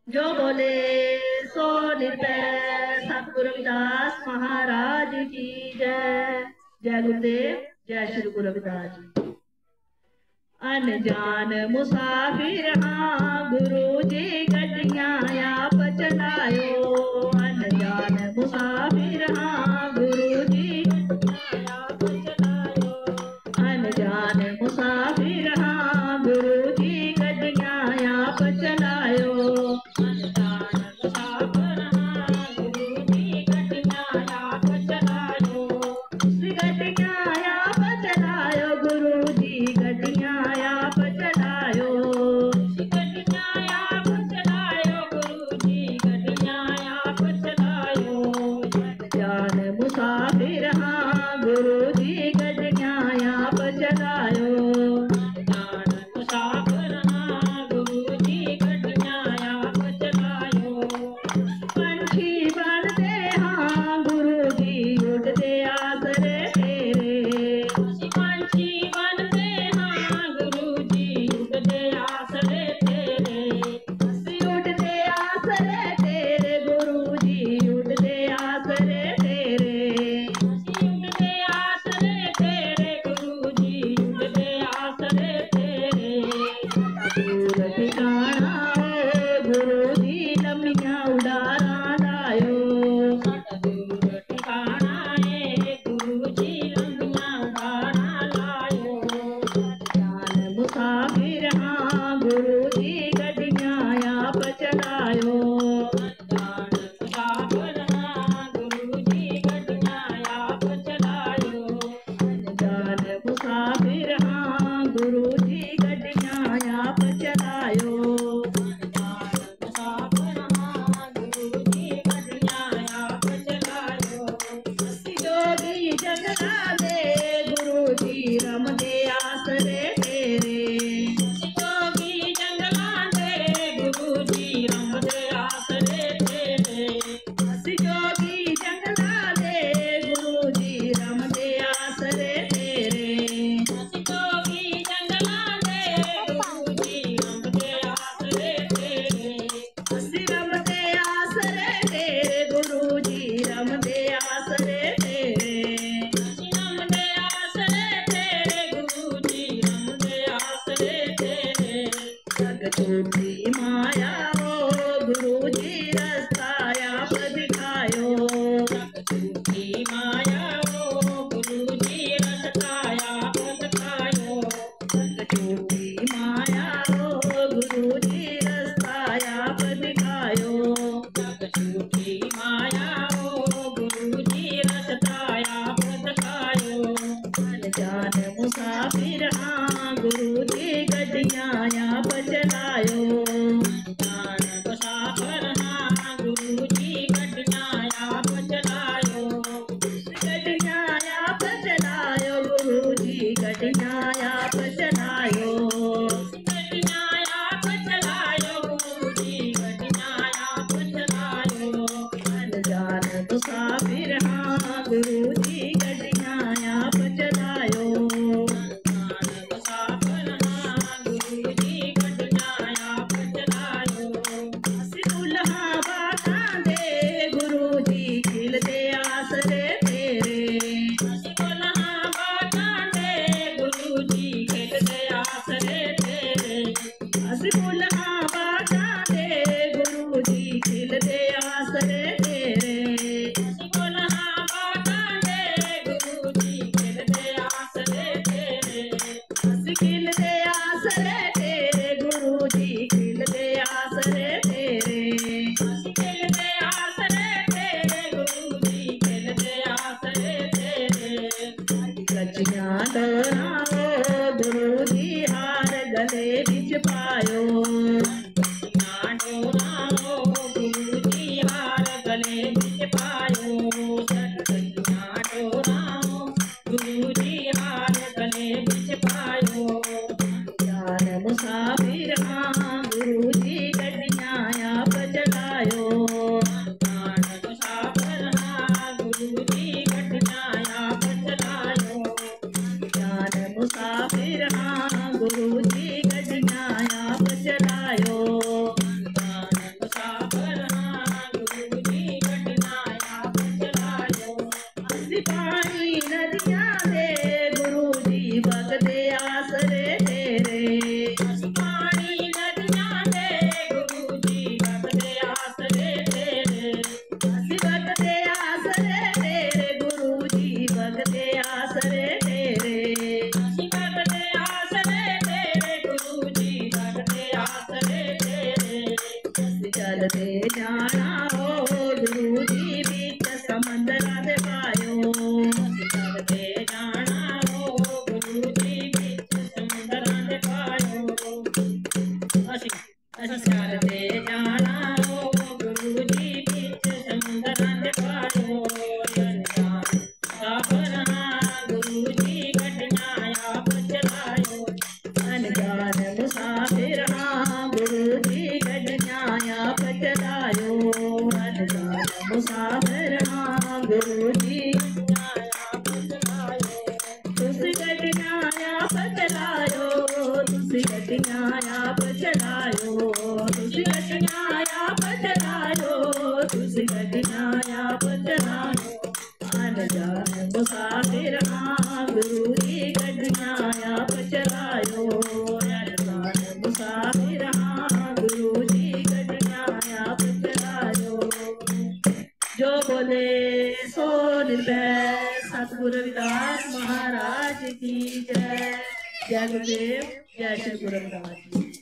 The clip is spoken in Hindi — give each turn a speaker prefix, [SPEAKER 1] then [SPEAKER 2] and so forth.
[SPEAKER 1] जो बोले सो निरभय। सतगुरु रविदास महाराज की जय। जय गुरुदेव, जय श्री गुरु रविदास जी। अनजान मुसाफिर हाँ गुरु जी गड्डियां आप चलायो। अनजान मुसाफिर हाँ गुरु जी गड्डियां आप चलायो। अनजान मुसाफिर हाँ गुरु जी गड्डियां आप चलायो। अनजान मुसाफिर हाँ गुरु जी गड्डियां आप चलायो। गड्डियां आप चलायो गुरु जी गड्डियां आप चलायो। गड्डियां आप चलायो गुरु जी गड्डियां आप चलायो। अनजान मुसाफिर हाँ गुरु जी गड्डियां आप चलायो। अनजान मुसाफिर हाँ गुरु जी गड्डियां आप चलायो। पंछी बनते हाँ गुरु जी उड़ते आसरे तेरे। पंछी बनते हाँ गुरु जी उड़ते आसरे तेरे। उड़ते आसरे तेरे गुरु जी उड़ते आसरे तेरे। उड़ते आसरे तेरे गुरु जी उड़ते आसरे तेरे। दूर ठिकाना गुरु जी लम्बियां उड़ारा लायो। दूर ठिकाना गुरु जी लम्बियां उड़ारा लायो। अनजान मुसाफिर हाँ गुरु जी गड्डियां आप चलायो। अनजान मुसाफिर हाँ गुरु जी गड्डियां आप चलायो। अनजान मुसाफिर हाँ गुरु जी गड्डियां आप चलायो। अनजान मुसाफिर हाँ गुरु जी गड्डियां आप चलायो। जोगी जंगला दे गुरु जी रमदे आसरे तेरे। जोगी जंगला दे गुरु जी रमदे आसरे तेरे। जोगी जंगला दे गुरु जी रमदे आसरे तेरे। जोगी जंगला दे गुरु जी रमदे आसरे तेरे। रमदे आसरे तेरे गुरु जी रमदे आसरे तेरे। रमदे आसरे तेरे गुरु जी रमदे आसरे तेरे। जग झूठी माया हो गुरु जी रास्ता आप दिखायो। जग झूठी माया हो गुरु जी रास्ता आप दिखायो। जग झूठी माया हो गुरु जी रास्ता आप दिखायो। जग झूठी माया हो गुरु जी रास्ता आप दिखायो। अनजान मुसाफिर हाँ गुरु जी गड्डियां आप चलायो। अनजान मुसाफिर हाँ गुरु जी गड्डियां आप चलायो। गड्डियां आप चलायो गुरु जी गड्डियां आप चलायो। गड्डियां आप चलायो गुरु जी गड्डियां आप चलायो। अनजान मुसाफिर हाँ गुरु जी गड्डियां आप चलायो। अनजान मुसाफिर हाँ गुरु जी गड्डियां आप चलते जाना हो गुरु जी बीच समंदरा दे पायो चलते जाना हो गुरु जी बीच समंदरा दे पायो चलते जाना हो गुरु जी बीच समंदरा दे पायो गुरु जी गड्डियां आप चलायो अनजान मुसाफिर गुरु जी गड्डियां आप चलायो अनजान मुसाफिर गुरु जी आप चलायो तुसी गड्डियां आप चलायो तुसी गड्डियां आप चलायो तुसी गड्डियां आप चलायो तुसी गड्डियां आप चलायो अनजान मुसाफिर गुरु जी गड्डियां आप चलायो अनजान मुसाफिर गुरु जी गड्डियां आप चलायो जो बोले सो निर्भय सतगुरु रविदास महाराज की जय। जय गुरुदेव जय श्री गुरु रविदास जी।